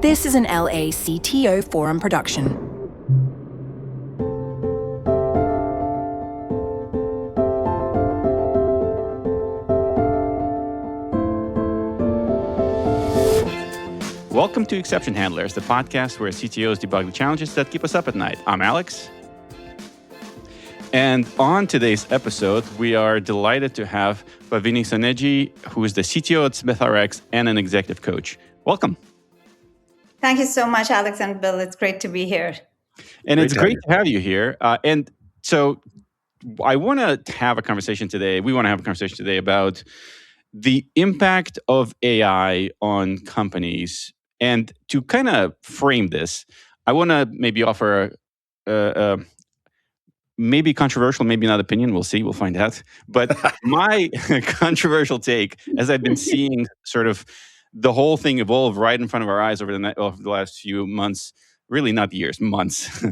This is an LACTO Forum production. Welcome to Exception Handlers, the podcast where CTOs debug the challenges that keep us up at night. I'm Alex. And on today's episode, we are delighted to have Bhavini Soneji, who is the CTO at SmithRx and an executive coach. Welcome. Thank you so much, Alex and Bill. It's great to be here. And it's great to have you here. And so I want to have a conversation today. We want to have a conversation today about the impact of AI on companies. And to kind of frame this, I want to maybe offer a maybe controversial, maybe not opinion. We'll see. We'll find out. But my controversial take, as I've been seeing sort of the whole thing evolve right in front of our eyes over the last few months, really not years, months.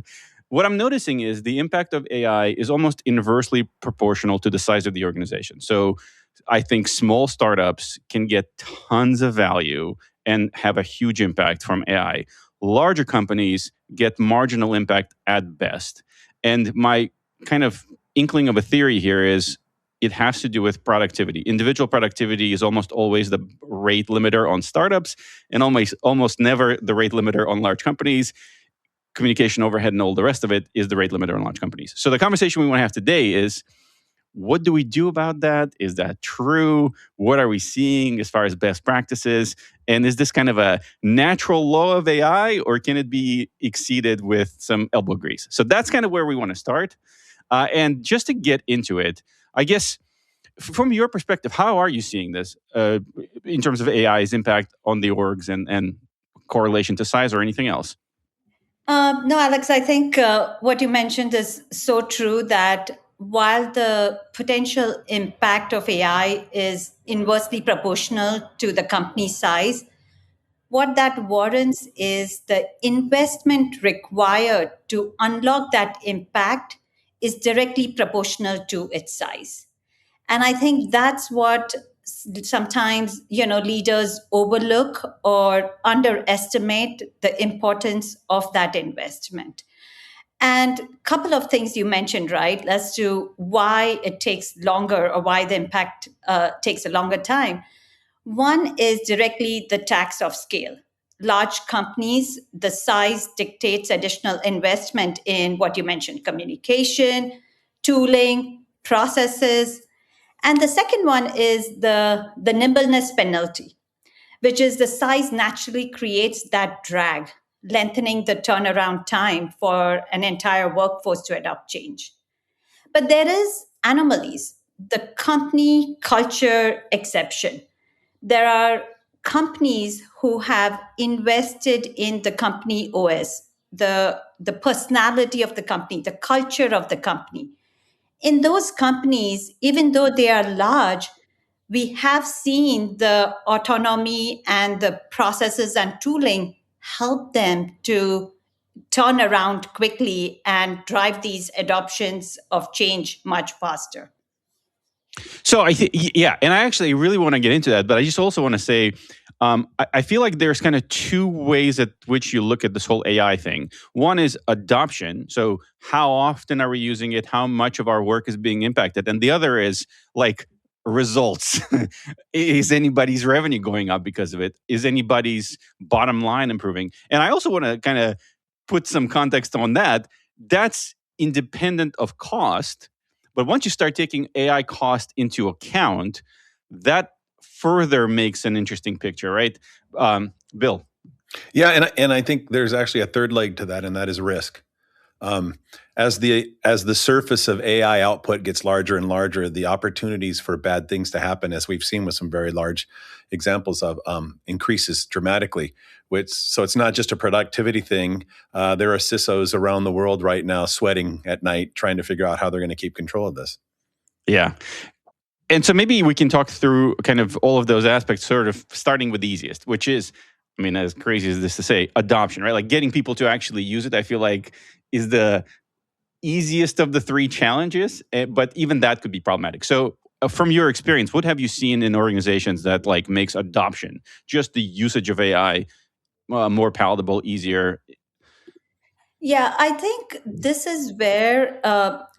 What I'm noticing is the impact of AI is almost inversely proportional to the size of the organization. So I think small startups can get tons of value and have a huge impact from AI. Larger companies get marginal impact at best. And my kind of inkling of a theory here is it has to do with productivity. Individual productivity is almost always the rate limiter on startups and almost never the rate limiter on large companies. Communication overhead and all the rest of it is the rate limiter on large companies. So the conversation we want to have today is, what do we do about that? Is that true? What are we seeing as far as best practices? And is this kind of a natural law of AI, or can it be exceeded with some elbow grease? So that's kind of where we want to start. And just to get into it, I guess, from your perspective, how are you seeing this in terms of AI's impact on the orgs and correlation to size or anything else? No, Alex, I think what you mentioned is so true that while the potential impact of AI is inversely proportional to the company size, what that warrants is the investment required to unlock that impact is directly proportional to its size. And I think that's what sometimes, leaders overlook or underestimate the importance of that investment. And a couple of things you mentioned, right, as to why it takes longer or why the impact takes a longer time. One is directly the tax of scale. Large companies, the size dictates additional investment in what you mentioned, communication, tooling, processes. And the second one is the nimbleness penalty, which is the size naturally creates that drag, lengthening the turnaround time for an entire workforce to adopt change. But there is anomalies, the company culture exception. There are companies who have invested in the company OS, the personality of the company, the culture of the company. In those companies, even though they are large, we have seen the autonomy and the processes and tooling help them to turn around quickly and drive these adoptions of change much faster. So and I actually really want to get into that, but I just also want to say, I feel like there's kind of two ways at which you look at this whole AI thing. One is adoption. So how often are we using it? How much of our work is being impacted? And the other is like results. Is anybody's revenue going up because of it? Is anybody's bottom line improving? And I also want to kind of put some context on that. That's independent of cost. But once you start taking AI cost into account, that further makes an interesting picture, right? Bill? Yeah, and I think there's actually a third leg to that, and that is risk. As the surface of AI output gets larger and larger, the opportunities for bad things to happen, as we've seen with some very large examples of, increases dramatically. So it's not just a productivity thing. There are CISOs around the world right now sweating at night trying to figure out how they're going to keep control of this. Yeah. And so maybe we can talk through kind of all of those aspects, sort of starting with the easiest, which is, I mean, as crazy as this to say, adoption, right? Like getting people to actually use it, I feel like is the easiest of the three challenges, but even that could be problematic. So from your experience, what have you seen in organizations that like makes adoption, just the usage of AI, more palatable, easier? Yeah, I think this is where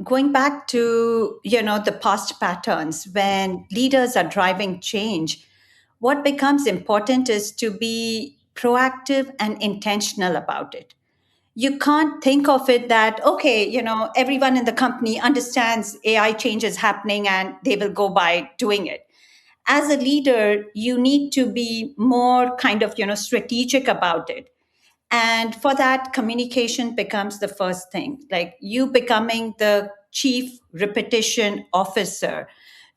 going back to the past patterns when leaders are driving change, what becomes important is to be proactive and intentional about it. You can't think of it that okay, everyone in the company understands AI change is happening and they will go by doing it. As a leader, you need to be more kind of strategic about it, and for that, communication becomes the first thing, like you becoming the chief repetition officer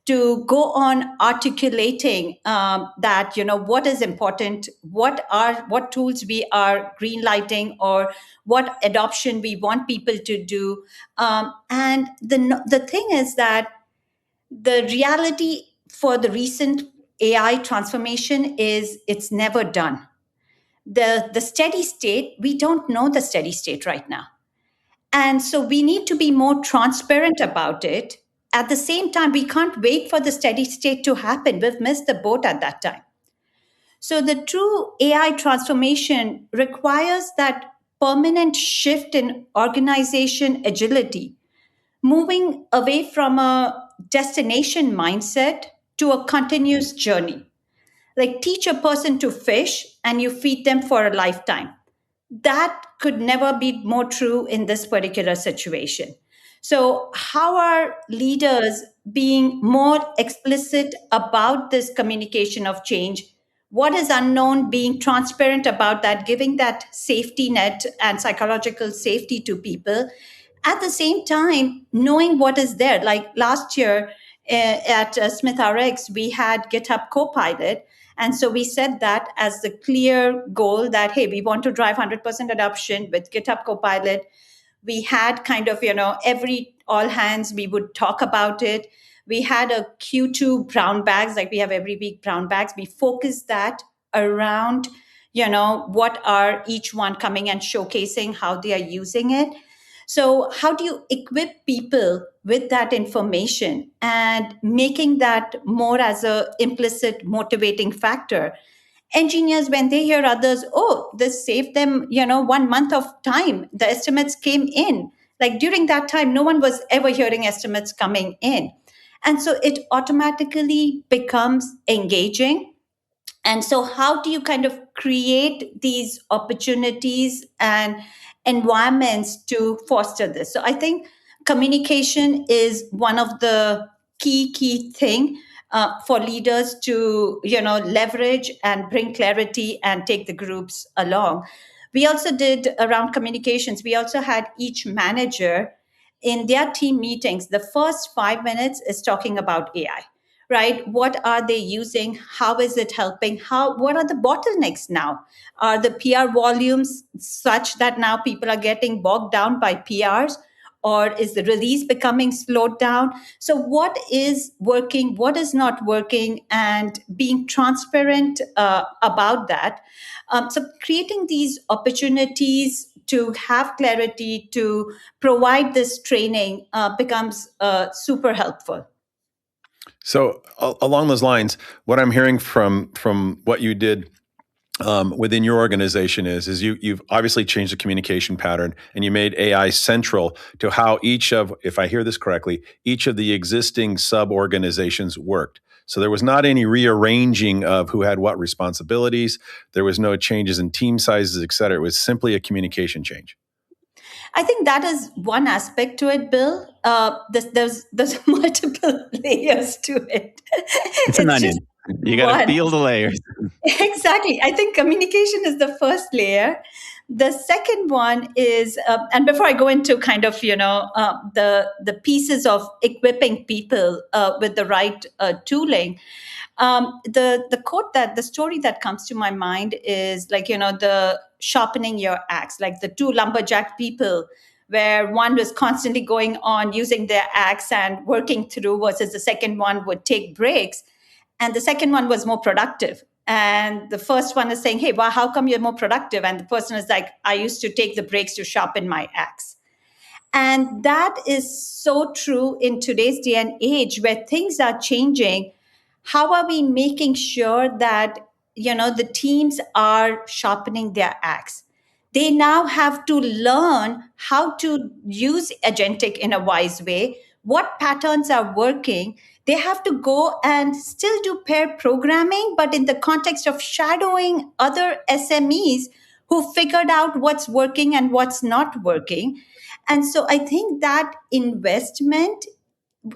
to go on articulating that what is important, what tools we are green lighting, or what adoption we want people to do. And the thing is that the reality for the recent AI transformation is it's never done. The steady state, we don't know the steady state right now, and so we need to be more transparent about it. At the same time, we can't wait for the steady state to happen. We've missed the boat at that time. So the true AI transformation requires that permanent shift in organization agility, moving away from a destination mindset to a continuous journey. Like teach a person to fish and you feed them for a lifetime. That could never be more true in this particular situation. So, how are leaders being more explicit about this communication of change? What is unknown, being transparent about that, giving that safety net and psychological safety to people. At the same time, knowing what is there. Like last year at SmithRx, we had GitHub Copilot. And so we set that as the clear goal that, hey, we want to drive 100% adoption with GitHub Copilot. We had kind of, every all hands, we would talk about it. We had a Q2 brown bags, like we have every week brown bags. We focused that around, what are each one coming and showcasing how they are using it. So, how do you equip people with that information and making that more as a implicit motivating factor? Engineers, when they hear others, oh, this saved them, 1 month of time. The estimates came in. Like during that time, no one was ever hearing estimates coming in. And so it automatically becomes engaging. And so, how do you kind of create these opportunities and environments to foster this? So, I think communication is one of the key thing for leaders to leverage and bring clarity and take the groups along. We also did around communications. We also had each manager in their team meetings. The first 5 minutes is talking about AI, right? What are they using? How is it helping? What are the bottlenecks now? Are the PR volumes such that now people are getting bogged down by PRs? Or is the release becoming slowed down? So, what is working? What is not working? And being transparent about that. So, creating these opportunities to have clarity, to provide this training becomes super helpful. So along those lines, what I'm hearing from what you did within your organization is you've obviously changed the communication pattern and you made AI central to how each of, if I hear this correctly, each of the existing sub-organizations worked. So there was not any rearranging of who had what responsibilities. There was no changes in team sizes, et cetera. It was simply a communication change. I think that is one aspect to it, Bill. There's multiple layers to it. It's an onion. You got to peel the layers. Exactly. I think communication is the first layer. The second one is, and before I go into kind of the pieces of equipping people with the right tooling, the story that comes to my mind is like the sharpening your axe, like the two lumberjack people, where one was constantly going on using their axe and working through, versus the second one would take breaks, and the second one was more productive. And the first one is saying, hey, well, how come you're more productive? And the person is like, I used to take the breaks to sharpen my axe. And that is so true in today's day and age where things are changing. How are we making sure that the teams are sharpening their axe. They now have to learn how to use agentic in a wise way, what patterns are working. They have to go and still do pair programming, but in the context of shadowing other SMEs who figured out what's working and what's not working. And so I think that investment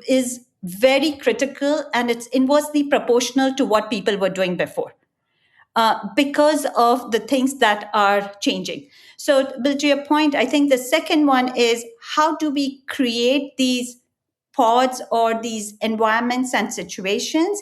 is very critical, and it's inversely proportional to what people were doing before, because of the things that are changing. So, Bill, to your point, I think the second one is, how do we create these pods or these environments and situations?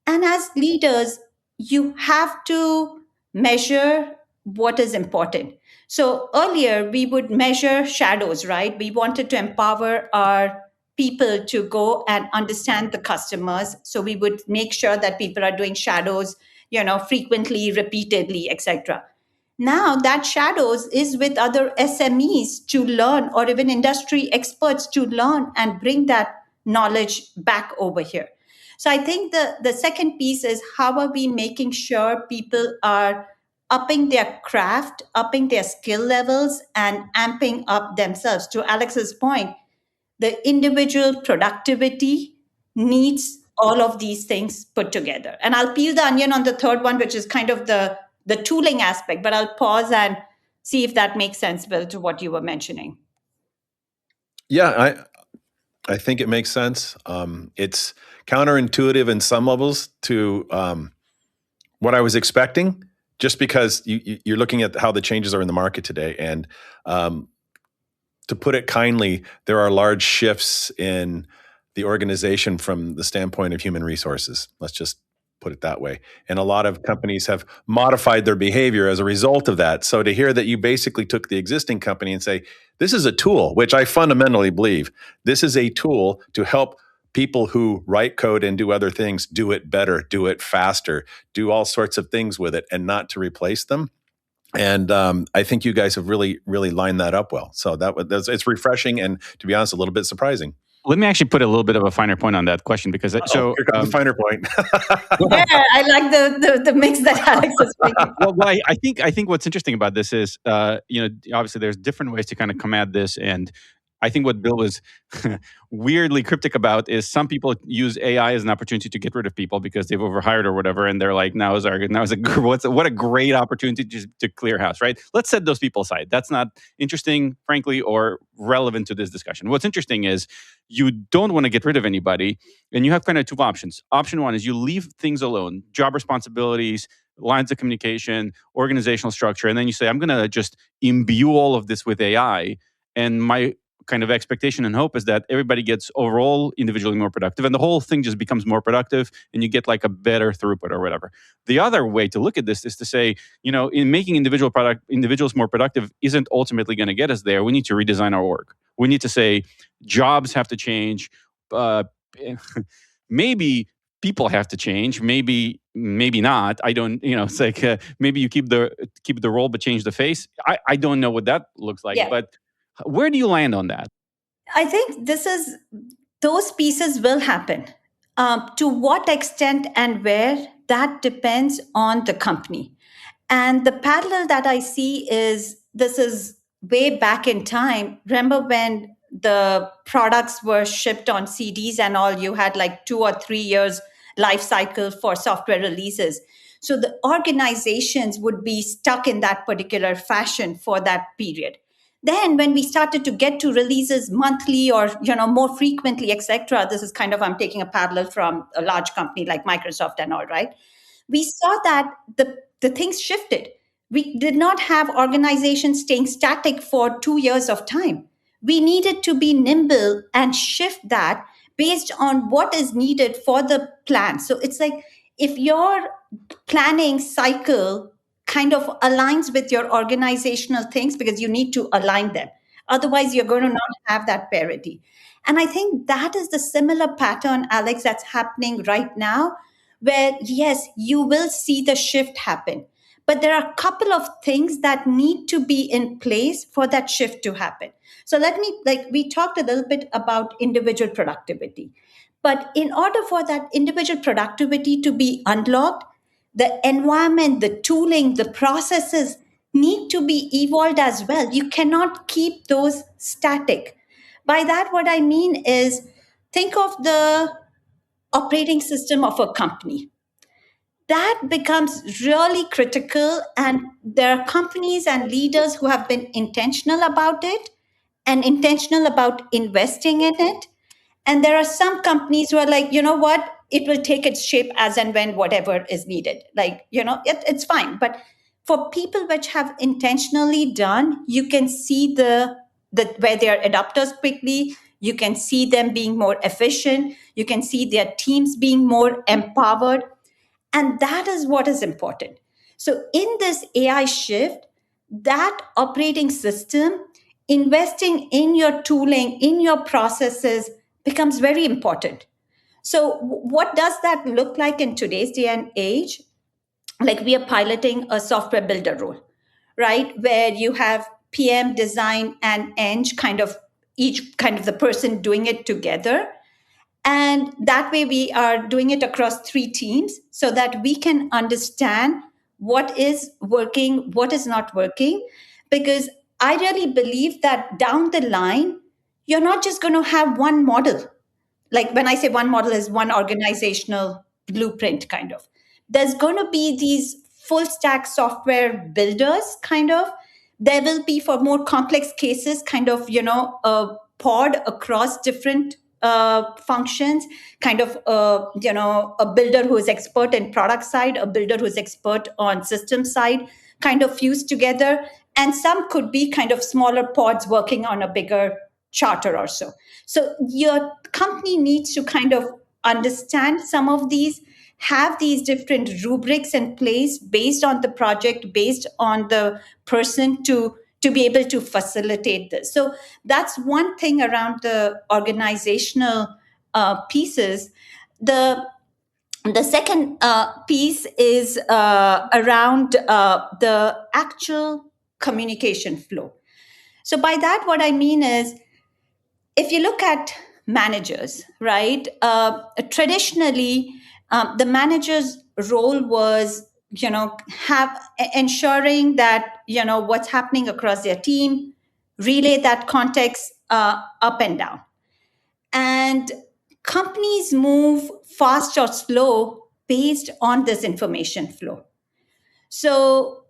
And as leaders, you have to measure what is important. So earlier, we would measure shadows, right? We wanted to empower our people to go and understand the customers. So we would make sure that people are doing shadows, frequently, repeatedly, etc. Now that shadows is with other SMEs to learn, or even industry experts to learn and bring that knowledge back over here. So I think the second piece is, how are we making sure people are upping their craft, upping their skill levels, and amping up themselves? To Alex's point, the individual productivity needs all of these things put together. And I'll peel the onion on the third one, which is kind of the tooling aspect, but I'll pause and see if that makes sense, Bill, to what you were mentioning. Yeah, I think it makes sense. It's counterintuitive in some levels to what I was expecting, just because you're looking at how the changes are in the market today. And to put it kindly, there are large shifts in the organization from the standpoint of human resources. Let's just put it that way. And a lot of companies have modified their behavior as a result of that. So to hear that you basically took the existing company and say, this is a tool, which I fundamentally believe, this is a tool to help people who write code and do other things do it better, do it faster, do all sorts of things with it, and not to replace them. And I think you guys have really, really lined that up well. So it's refreshing and, to be honest, a little bit surprising. Let me actually put a little bit of a finer point on that question, because here comes the finer point. Yeah, I like the mix that Alex is making. Well, I think what's interesting about this is, obviously there's different ways to kind of come at this, and I think what Bill was weirdly cryptic about is some people use AI as an opportunity to get rid of people because they've overhired or whatever, and they're like, what a great opportunity to clear house, right? Let's set those people aside. That's not interesting, frankly, or relevant to this discussion. What's interesting is you don't want to get rid of anybody, and you have kind of two options. Option one is you leave things alone, job responsibilities, lines of communication, organizational structure, and then you say, I'm going to just imbue all of this with AI, and my kind of expectation and hope is that everybody gets overall individually more productive, and the whole thing just becomes more productive, and you get like a better throughput or whatever. The other way to look at this is to say, in making individuals more productive isn't ultimately going to get us there. We need to redesign our work. We need to say jobs have to change. Maybe people have to change. Maybe not. I don't. It's like maybe you keep the role but change the face. I don't know what that looks like, but. Where do you land on that? I think those pieces will happen. To what extent and where, that depends on the company. And the parallel that I see is, this is way back in time. Remember when the products were shipped on CDs and all, you had like 2 or 3 years life cycle for software releases. So the organizations would be stuck in that particular fashion for that period. Then when we started to get to releases monthly or more frequently, etc., this is kind of, I'm taking a parallel from a large company like Microsoft and all, right? We saw that the things shifted. We did not have organizations staying static for 2 years of time. We needed to be nimble and shift that based on what is needed for the plan. So it's like, if your planning cycle kind of aligns with your organizational things, because you need to align them. Otherwise, you're going to not have that parity. And I think that is the similar pattern, Alex, that's happening right now, where, yes, you will see the shift happen. But there are a couple of things that need to be in place for that shift to happen. So we talked a little bit about individual productivity. But in order for that individual productivity to be unlocked, the environment, the tooling, the processes need to be evolved as well. You cannot keep those static. By that, what I mean is think of the operating system of a company. That becomes really critical, and there are companies and leaders who have been intentional about it and intentional about investing in it. And there are some companies who are like, you know what, it will take its shape as and when whatever is needed. Like, it's fine. But for people which have intentionally done, you can see the where they are adopters quickly. You can see them being more efficient. You can see their teams being more empowered. And that is what is important. So in this AI shift, that operating system, investing in your tooling, in your processes becomes very important. So what does that look like in today's day and age? Like we are piloting a software builder role, right? Where you have PM, design, and eng, kind of each kind of the person doing it together. And that way, we are doing it across 3 teams so that we can understand what is working, what is not working. Because I really believe that down the line, you're not just going to have one model. Like when I say one model is one organizational blueprint, kind of. There's going to be these full stack software builders, kind of. There will be for more complex cases, kind of, a pod across different functions, kind of, a builder who is expert in product side, a builder who is expert on system side, kind of fused together. And some could be kind of smaller pods working on a bigger charter or so. So your company needs to kind of understand some of these, have these different rubrics in place based on the project, based on the person to be able to facilitate this. So that's one thing around the organizational pieces. The second piece is around the actual communication flow. So by that, what I mean is, if you look at managers, right? Traditionally, the manager's role was, have ensuring that what's happening across their team, relay that context up and down. And companies move fast or slow based on this information flow. So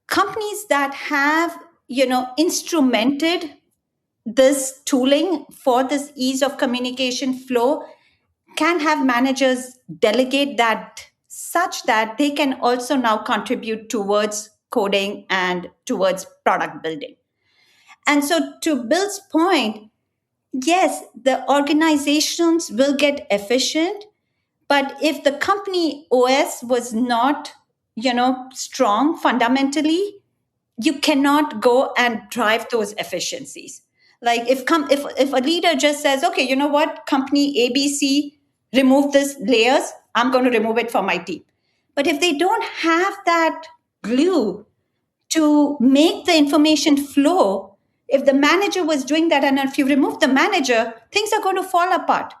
companies that have instrumented this tooling for this ease of communication flow can have managers delegate that such that they can also now contribute towards coding and towards product building. And so to Bill's point, yes, the organizations will get efficient, but if the company OS was not, strong fundamentally, you cannot go and drive those efficiencies. Like if a leader just says, okay, you know what, company ABC, remove this layers, I'm going to remove it for my team. But if they don't have that glue to make the information flow, if the manager was doing that and if you remove the manager, things are going to fall apart.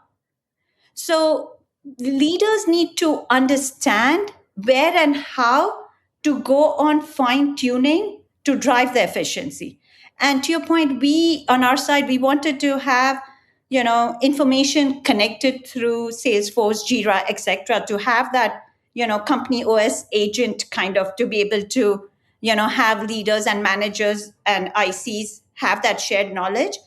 So leaders need to understand where and how to go on fine tuning to drive the efficiency. And to your point, we on our side, we wanted to have information connected through Salesforce, Jira, etc., to have that company OS agent kind of to be able to have leaders and managers and ICs have that shared knowledge.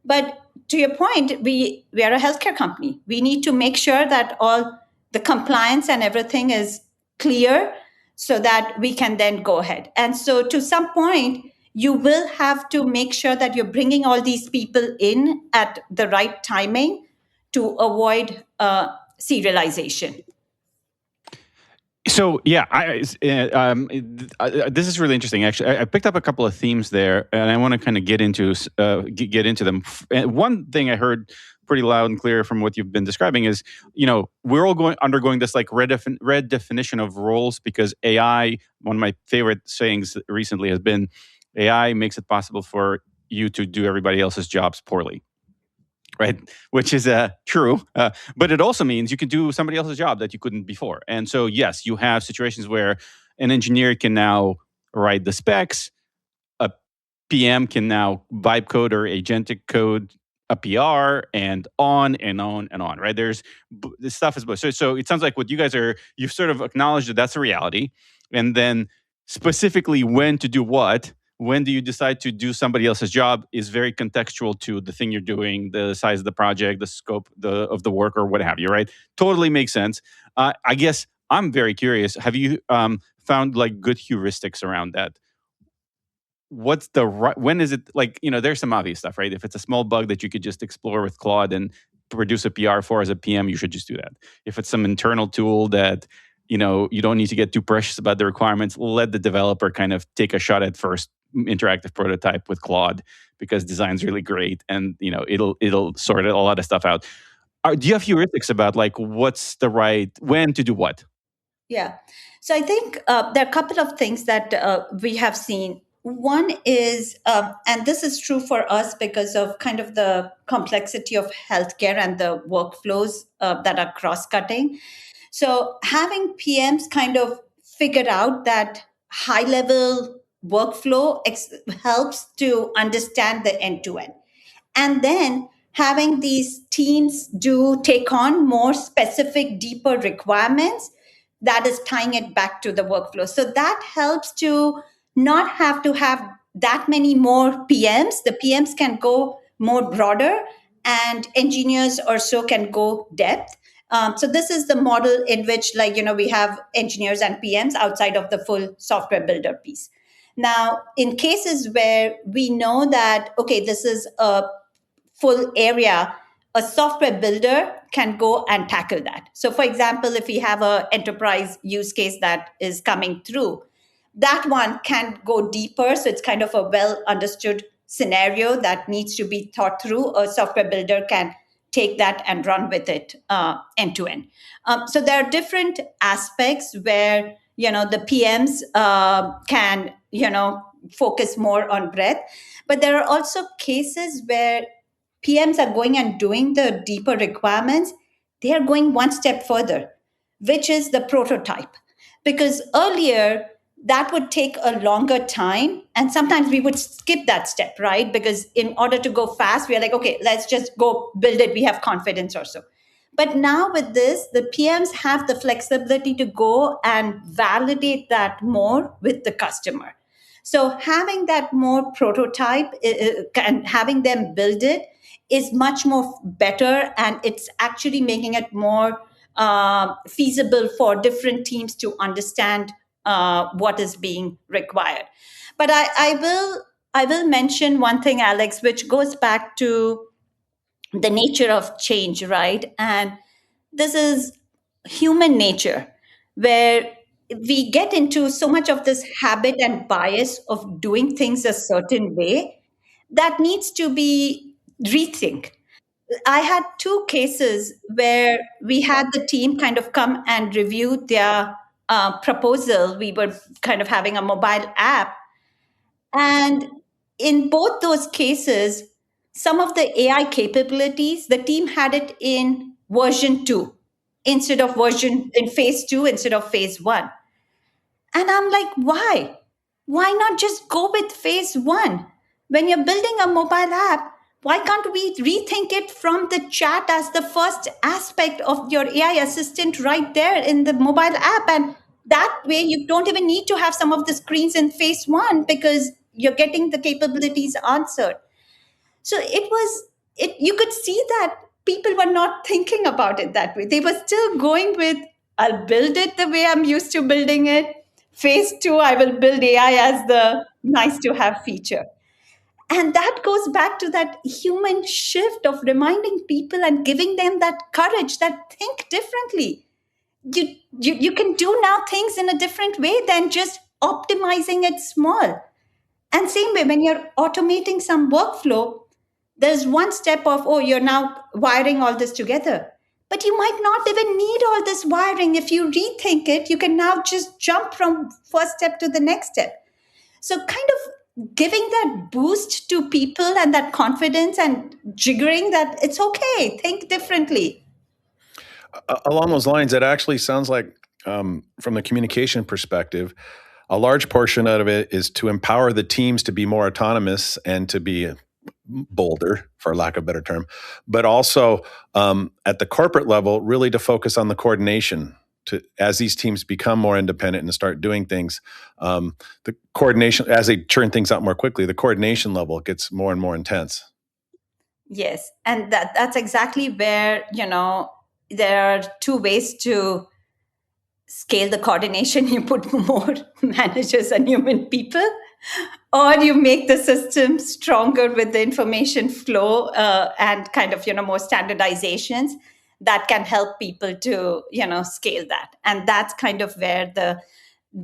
But to your point, we are a healthcare company. We need to make sure that all the compliance and everything is clear so that we can then go ahead. And so to some point, you will have to make sure that you're bringing all these people in at the right timing to avoid serialization. So yeah, this is really interesting. Actually, I picked up a couple of themes there, and I want to kind of get into them. And one thing I heard pretty loud and clear from what you've been describing is, we're all undergoing this like red definition of roles because AI. One of my favorite sayings recently has been, AI makes it possible for you to do everybody else's jobs poorly. right? Which is true, but it also means you can do somebody else's job that you couldn't before. And so, yes, you have situations where an engineer can now write the specs, a PM can now vibe code or agentic code a PR, and on and on and on, right? This stuff is so it sounds like what you guys are, you've sort of acknowledged that that's a reality, and then specifically when to do what, when do you decide to do somebody else's job is very contextual to the thing you're doing, the size of the project, the scope of the work, or what have you, right? Totally makes sense. I guess I'm very curious. Have you found like good heuristics around that? What's the right, when is it, like, there's some obvious stuff, right? If it's a small bug that you could just explore with Claude and produce a PR for as a PM, you should just do that. If it's some internal tool that, you don't need to get too precious about the requirements, let the developer kind of take a shot at first interactive prototype with Claude, because design's really great and, it'll sort a lot of stuff out. Do you have heuristics about like what's the right, when to do what? Yeah. So I think there are a couple of things that we have seen. One is, and this is true for us because of kind of the complexity of healthcare and the workflows that are cross-cutting. So having PMs kind of figure out that high-level workflow helps to understand the end-to-end. And then having these teams take on more specific, deeper requirements, that is tying it back to the workflow. So that helps to not have to have that many more PMs. The PMs can go more broader, and engineers or so can go depth. So this is the model in which, we have engineers and PMs outside of the full software builder piece. Now, in cases where we know that, okay, this is a full area, a software builder can go and tackle that. So for example, if we have an enterprise use case that is coming through, that one can go deeper. So it's kind of a well understood scenario that needs to be thought through. A software builder can take that and run with it end to end. So there are different aspects where, the PMs can, focus more on breadth. But there are also cases where PMs are going and doing the deeper requirements. They are going one step further, which is the prototype. Because earlier, that would take a longer time. And sometimes we would skip that step, right? Because in order to go fast, we are like, okay, let's just go build it. We have confidence or so. But now with this, the PMs have the flexibility to go and validate that more with the customer. So having that more prototype and having them build it is much more better, and it's actually making it more feasible for different teams to understand what is being required. But I will mention one thing, Alex, which goes back to the nature of change, right? And this is human nature, where we get into so much of this habit and bias of doing things a certain way that needs to be rethink. I had two cases where we had the team kind of come and review their proposal. We were kind of having a mobile app. And in both those cases, some of the AI capabilities, the team had it in version 2 instead of in phase 2 instead of phase 1. And I'm like, why? Why not just go with phase 1? When you're building a mobile app, why can't we rethink it from the chat as the first aspect of your AI assistant right there in the mobile app? And that way you don't even need to have some of the screens in phase 1 because you're getting the capabilities answered. So you could see that people were not thinking about it that way. They were still going with, I'll build it the way I'm used to building it. Phase 2, I will build AI as the nice to have feature. And that goes back to that human shift of reminding people and giving them that courage that think differently. You can do now things in a different way than just optimizing it small. And same way, when you're automating some workflow, there's one step of, oh, you're now wiring all this together. But you might not even need all this wiring. If you rethink it, you can now just jump from first step to the next step. So kind of giving that boost to people and that confidence and jiggering that it's okay, think differently. Along those lines, it actually sounds like, from the communication perspective, a large portion of it is to empower the teams to be more autonomous and to be bolder, for lack of a better term, but also at the corporate level, really to focus on the coordination. As these teams become more independent and start doing things, the coordination, as they churn things out more quickly, the coordination level gets more and more intense. Yes, and that's exactly where, there are two ways to scale the coordination. You put more managers and human people, or you make the system stronger with the information flow and kind of, more standardizations that can help people to, scale that. And that's kind of where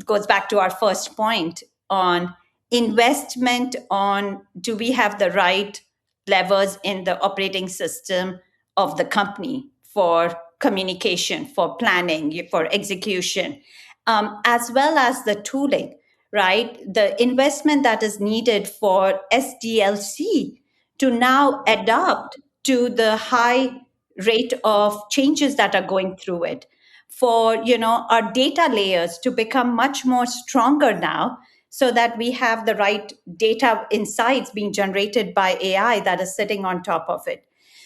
goes back to our first point on investment on, do we have the right levers in the operating system of the company for communication, for planning, for execution, as well as the tooling, right? The investment that is needed for SDLC to now adapt to the high rate of changes that are going through it, for our data layers to become much more stronger now, so that we have the right data insights being generated by AI that is sitting on top of it.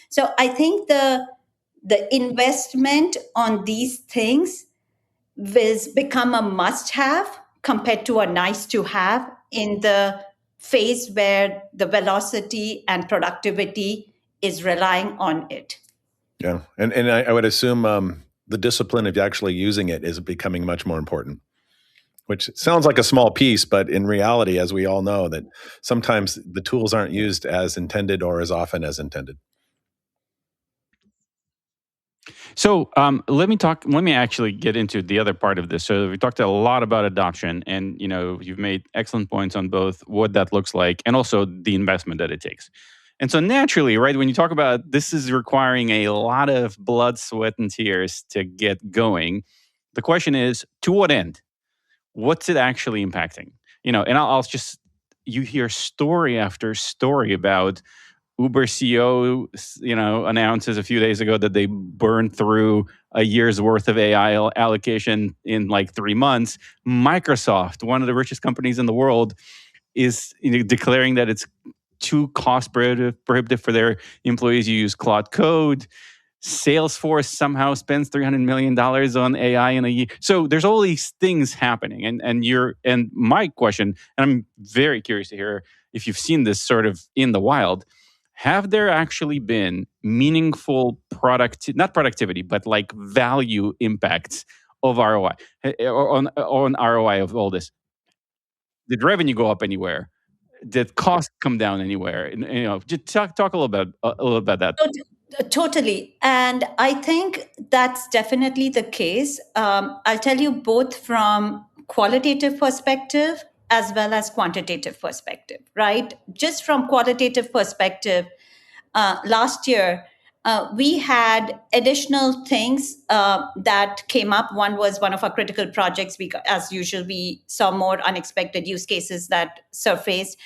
So I think the investment on these things will become a must have compared to a nice to have in the phase where the velocity and productivity is relying on it. Yeah. And I would assume the discipline of actually using it is becoming much more important, which sounds like a small piece, but in reality, as we all know, that sometimes the tools aren't used as intended or as often as intended. So let me actually get into the other part of this. So we talked a lot about adoption, and you've made excellent points on both what that looks like and also the investment that it takes. And so naturally, right, when you talk about this is requiring a lot of blood, sweat, and tears to get going, the question is, to what end? What's it actually impacting? And I'll just, you hear story after story about Uber CEO, announces a few days ago that they burned through a year's worth of AI allocation in like 3 months. Microsoft, one of the richest companies in the world, is declaring that it's too cost prohibitive for their employees to use Claude Code. Salesforce somehow spends $300 million on AI in a year. So there's all these things happening. And my question, and I'm very curious to hear if you've seen this sort of in the wild, have there actually been meaningful not productivity, but like value impacts of ROI, on ROI of all this? Did revenue go up anywhere? Did costs come down anywhere? And, just talk a little about that. Totally. And I think that's definitely the case. I'll tell you both from qualitative perspective as well as quantitative perspective, right? Just from qualitative perspective, last year, we had additional things that came up. One was one of our critical projects. As usual, we saw more unexpected use cases that surfaced.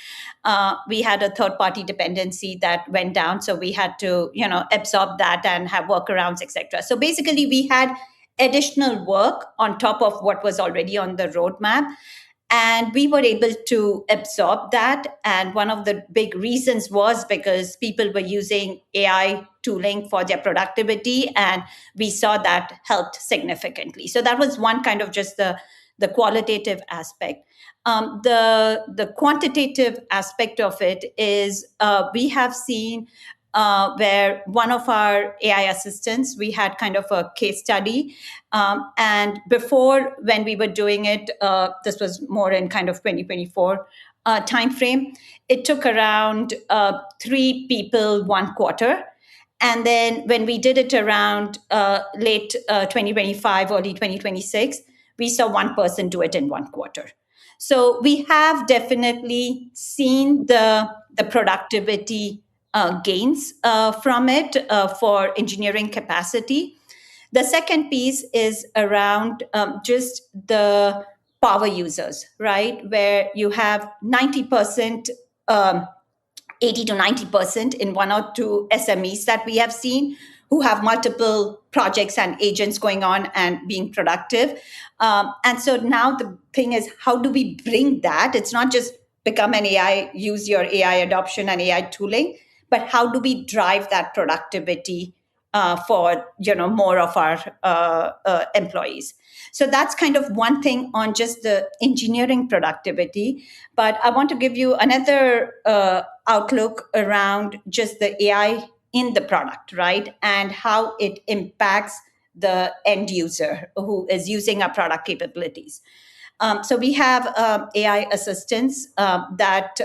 We had a third-party dependency that went down, so we had to, absorb that and have workarounds, etc. So basically, we had additional work on top of what was already on the roadmap. And we were able to absorb that. And one of the big reasons was because people were using AI tooling for their productivity. And we saw that helped significantly. So that was one kind of just the qualitative aspect. The quantitative aspect of it is we have seen where one of our AI assistants, we had kind of a case study. And before, when we were doing it, this was more in kind of 2024 timeframe, it took around 3 people 1 quarter. And then when we did it around late 2025, early 2026, we saw 1 person do it in 1 quarter. So we have definitely seen the productivity gains from it for engineering capacity. The second piece is around just the power users, right? Where you have 90%, 80 to 90% in one or two SMEs that we have seen who have multiple projects and agents going on and being productive. And so now the thing is, how do we bring that? It's not just become an AI, use your AI adoption and AI tooling, but how do we drive that productivity for more of our employees? So that's kind of one thing on just the engineering productivity. But I want to give you another outlook around just the AI in the product, right? And how it impacts the end user who is using our product capabilities. So we have AI assistants that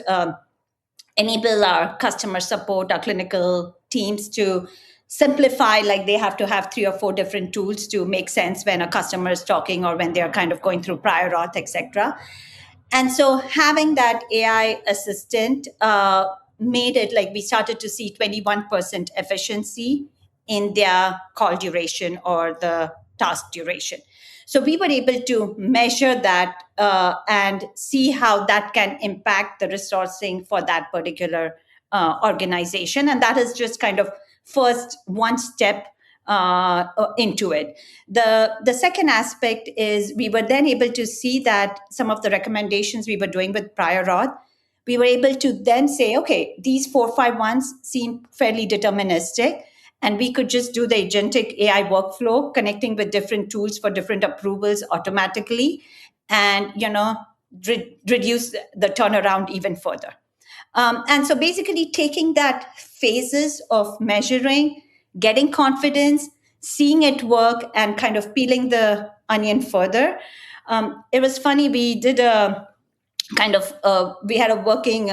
enable our customer support, our clinical teams to simplify, like they have to have 3 or 4 different tools to make sense when a customer is talking or when they're kind of going through prior auth, etc. And so having that AI assistant made it like we started to see 21% efficiency in their call duration or the task duration. So we were able to measure that and see how that can impact the resourcing for that particular organization. And that is just kind of first one step into it. The second aspect is we were then able to see that some of the recommendations we were doing with prior auth, we were able to then say, okay, these 4 or 5 ones seem fairly deterministic, and we could just do the agentic AI workflow, connecting with different tools for different approvals automatically, and reduce the turnaround even further. And so basically taking that phases of measuring, getting confidence, seeing it work, and kind of peeling the onion further. It was funny, we did a kind of, we had a working,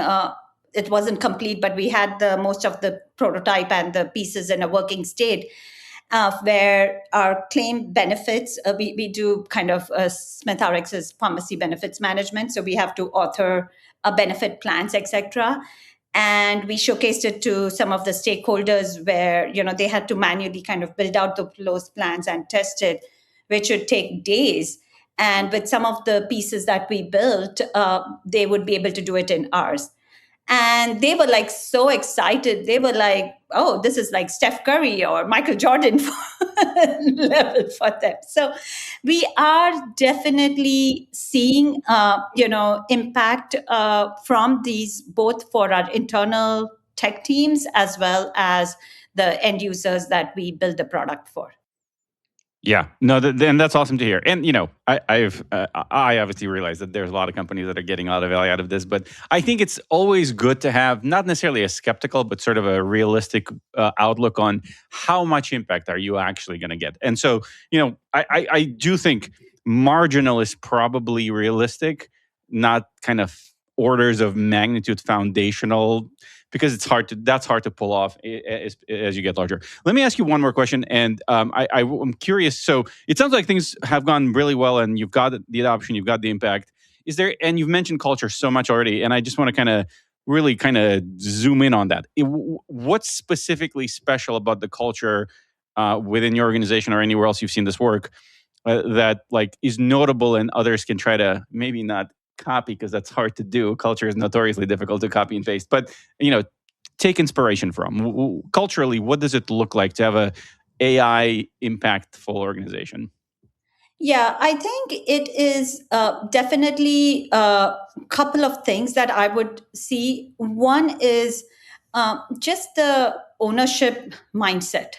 it wasn't complete, but we had the most of the prototype and the pieces in a working state. Where our claim benefits, we do kind of SmithRx's pharmacy benefits management. So we have to author benefit plans, etc. And we showcased it to some of the stakeholders where, they had to manually kind of build out those plans and test it, which would take days. And with some of the pieces that we built, they would be able to do it in hours. And they were like so excited. They were like, oh, this is like Steph Curry or Michael Jordan level for them. So we are definitely seeing, impact from these, both for our internal tech teams as well as the end users that we build the product for. Yeah, no, and that's awesome to hear. And I obviously realize that there's a lot of companies that are getting a lot of value out of this, but I think it's always good to have not necessarily a skeptical, but sort of a realistic outlook on how much impact are you actually going to get. And so, I do think marginal is probably realistic, not kind of orders of magnitude foundational, because that's hard to pull off as you get larger. Let me ask you one more question, and I'm curious. So it sounds like things have gone really well, and you've got the adoption, you've got the impact. Is there? And you've mentioned culture so much already, and I just want to really zoom in on that. What's specifically special about the culture within your organization or anywhere else you've seen this work that is notable, and others can try to maybe not copy, because that's hard to do. Culture is notoriously difficult to copy and paste, but take inspiration from. Culturally, what does it look like to have a AI impactful organization? Yeah, I think it is definitely a couple of things that I would see. One is just the ownership mindset,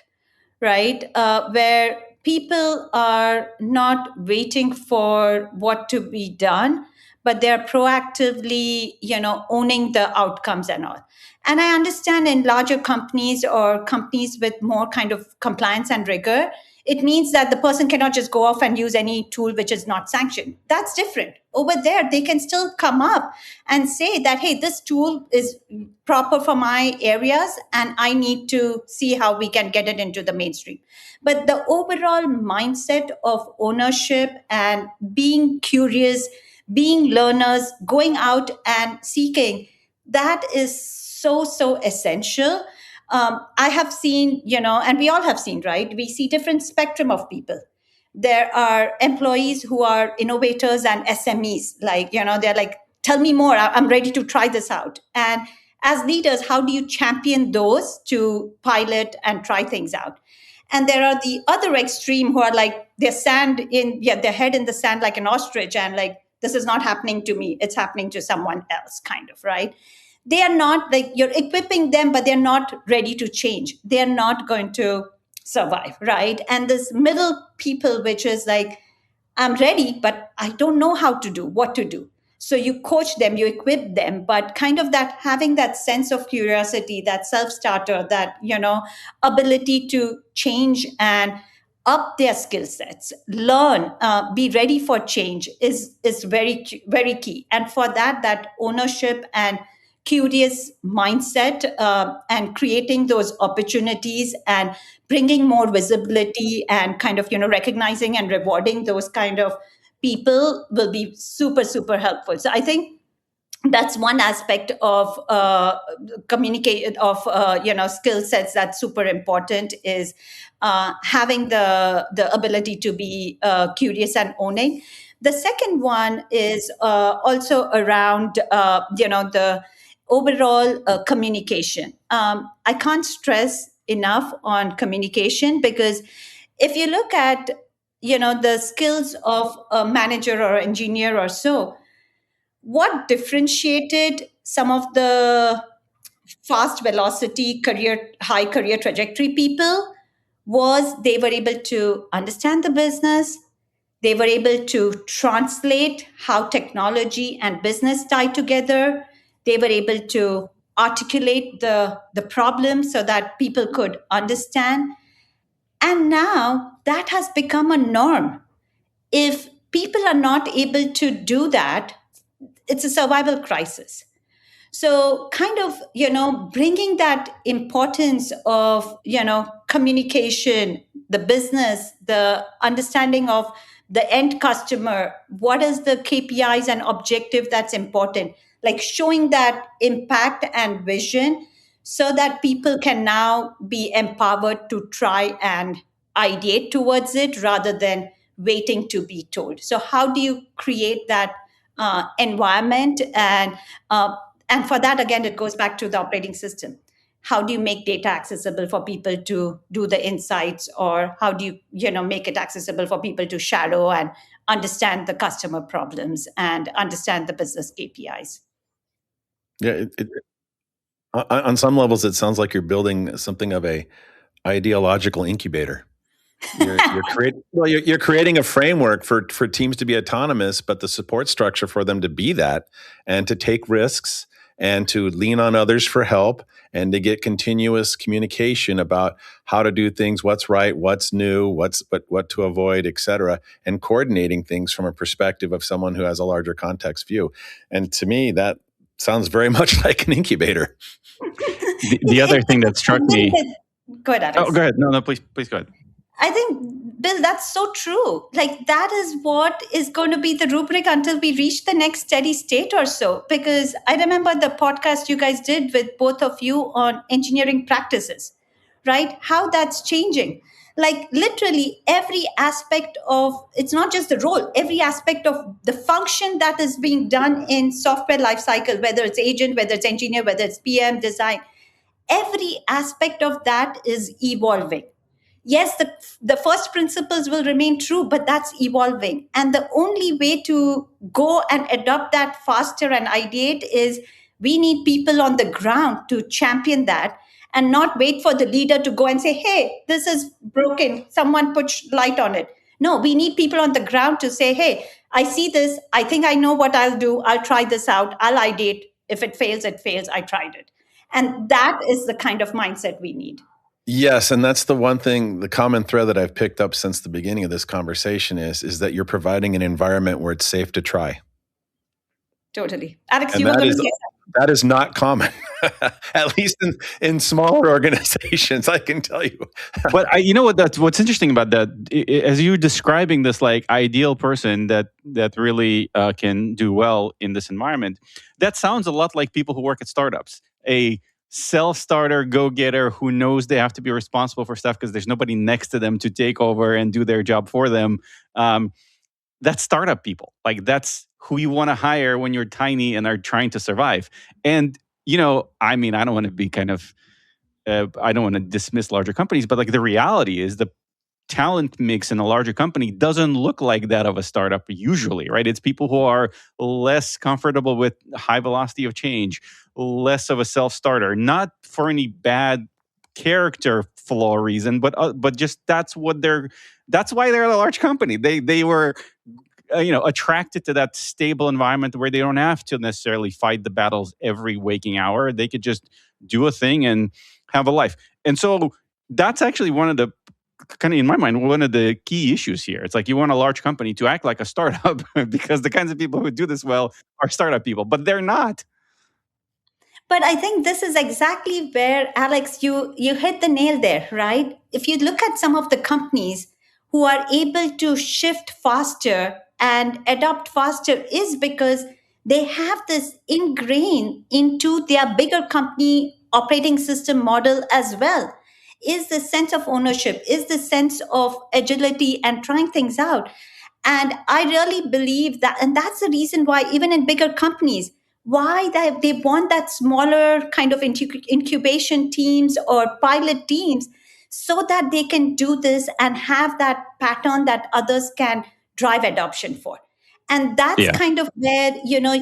right? Where people are not waiting for what to be done, but they're proactively, owning the outcomes and all. And I understand in larger companies or companies with more kind of compliance and rigor, it means that the person cannot just go off and use any tool which is not sanctioned. That's different. Over there, they can still come up and say that, hey, this tool is proper for my areas, and I need to see how we can get it into the mainstream. But the overall mindset of ownership and being curious, being learners, going out and seeking, that is so essential. I have seen, and we all have seen, right? We see different spectrum of people. There are employees who are innovators and SMEs. Like, they're like, tell me more. I'm ready to try this out. And as leaders, how do you champion those to pilot and try things out? And there are the other extreme who are like, their head in the sand like an ostrich, and like, this is not happening to me. It's happening to someone else, kind of, right? They are not like, you're equipping them, but they're not ready to change. They're not going to survive, right? And this middle people, which is like, I'm ready, but I don't know what to do. So you coach them, you equip them, but kind of that having that sense of curiosity, that self-starter, that, ability to change and up their skill sets, learn, be ready for change is very, very key. And for that ownership and curious mindset, and creating those opportunities and bringing more visibility and kind of recognizing and rewarding those kind of people will be super, super helpful. So I think that's one aspect of communicate of skill sets that's super important, is having the ability to be curious and owning. The second one is also around the overall communication. I can't stress enough on communication, because if you look at the skills of a manager or engineer or so, what differentiated some of the fast velocity high career trajectory people was they were able to understand the business. They were able to translate how technology and business tie together. They were able to articulate the problem so that people could understand. And now that has become a norm. If people are not able to do that, it's a survival crisis. So kind of bringing that importance of communication, the business, the understanding of the end customer, what is the KPIs and objective that's important, like showing that impact and vision, so that people can now be empowered to try and ideate towards it rather than waiting to be told. So how do you create that environment? And for that, again, it goes back to the operating system. How do you make data accessible for people to do the insights, or how do you make it accessible for people to shadow and understand the customer problems and understand the business KPIs? Yeah, on some levels, it sounds like you're building something of a ideological incubator. You're creating a framework for teams to be autonomous, but the support structure for them to be that, and to take risks, and to lean on others for help, and to get continuous communication about how to do things, what's right, what's new, what to avoid, et cetera, and coordinating things from a perspective of someone who has a larger context view. And to me, that sounds very much like an incubator. The other thing that struck me. Go ahead, Alex. Oh, go ahead. No, please go ahead. I think, Bill, that's so true. Like, that is what is going to be the rubric until we reach the next steady state or so. Because I remember the podcast you guys did with both of you on engineering practices, right? How that's changing. Like, literally every aspect of, it's not just the role, every aspect of the function that is being done in software lifecycle, whether it's agent, whether it's engineer, whether it's PM, design, every aspect of that is evolving. Yes, the first principles will remain true, but that's evolving. And the only way to go and adopt that faster and ideate is we need people on the ground to champion that, and not wait for the leader to go and say, hey, this is broken, someone put light on it. No, we need people on the ground to say, hey, I see this. I think I know what I'll do. I'll try this out. I'll ideate. If it fails, it fails. I tried it. And that is the kind of mindset we need. Yes, and that's the one thing, the common thread that I've picked up since the beginning of this conversation is that you're providing an environment where it's safe to try. Totally. Alex, and you were going to say that is not common, at least in smaller organizations, I can tell you. But what's interesting about that, as you're describing this like ideal person that really can do well in this environment, that sounds a lot like people who work at startups. A self-starter, go-getter who knows they have to be responsible for stuff because there's nobody next to them to take over and do their job for them. That's startup people. Like that's who you want to hire when you're tiny and are trying to survive. And, I don't want to be I don't want to dismiss larger companies, but like the reality is the talent mix in a larger company doesn't look like that of a startup usually, right? It's people who are less comfortable with high velocity of change, less of a self-starter, not for any bad character flaw reason, but just that's why they're a large company. They were attracted to that stable environment where they don't have to necessarily fight the battles every waking hour. They could just do a thing and have a life. And so that's actually one of the in my mind, one of the key issues here. It's like you want a large company to act like a startup because the kinds of people who do this well are startup people, but they're not. But I think this is exactly where, Alex, you hit the nail there, right? If you look at some of the companies who are able to shift faster and adopt faster is because they have this ingrained into their bigger company operating system model as well. Is the sense of ownership, is the sense of agility and trying things out. And I really believe that, and that's the reason why even in bigger companies, why they want that smaller kind of incubation teams or pilot teams so that they can do this and have that pattern that others can drive adoption for. And that's kind of where,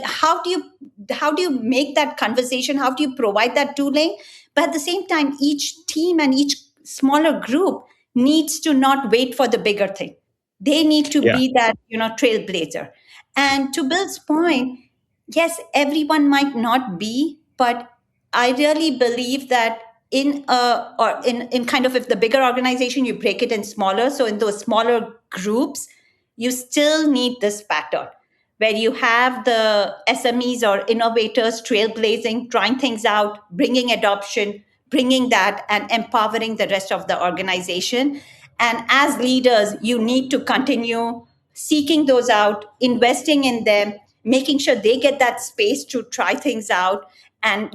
how do you make that conversation? How do you provide that tooling? But at the same time, each team and each smaller group needs to not wait for the bigger thing. They need to be that, trailblazer. And to Bill's point, yes, everyone might not be, but I really believe that in kind of if the bigger organization, you break it in smaller. So in those smaller groups, you still need this pattern where you have the SMEs or innovators trailblazing, trying things out, bringing adoption, bringing that and empowering the rest of the organization. And as leaders, you need to continue seeking those out, investing in them, making sure they get that space to try things out and,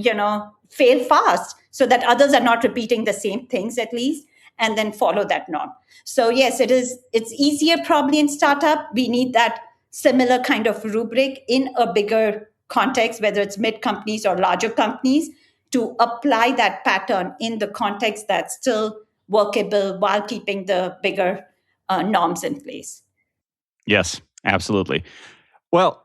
fail fast so that others are not repeating the same things at least, and then follow that norm. So yes, it's easier probably in startup. We need that similar kind of rubric in a bigger context, whether it's mid companies or larger companies, to apply that pattern in the context that's still workable while keeping the bigger norms in place. Yes, absolutely. Well,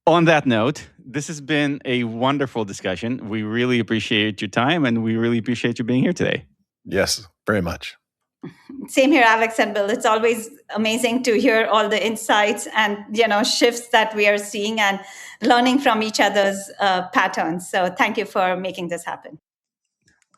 on that note, this has been a wonderful discussion. We really appreciate your time and we really appreciate you being here today. Yes, very much. Same here, Alex and Bill. It's always amazing to hear all the insights and shifts that we are seeing and learning from each other's patterns. So thank you for making this happen.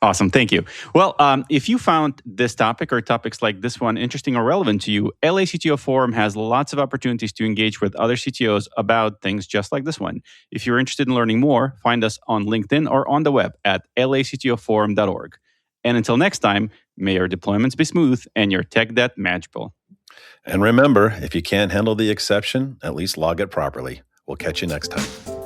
Awesome. Thank you. Well, if you found this topic or topics like this one interesting or relevant to you, LA CTO Forum has lots of opportunities to engage with other CTOs about things just like this one. If you're interested in learning more, find us on LinkedIn or on the web at lactoforum.org. And until next time, may your deployments be smooth and your tech debt manageable. And remember, if you can't handle the exception, at least log it properly. We'll catch you next time.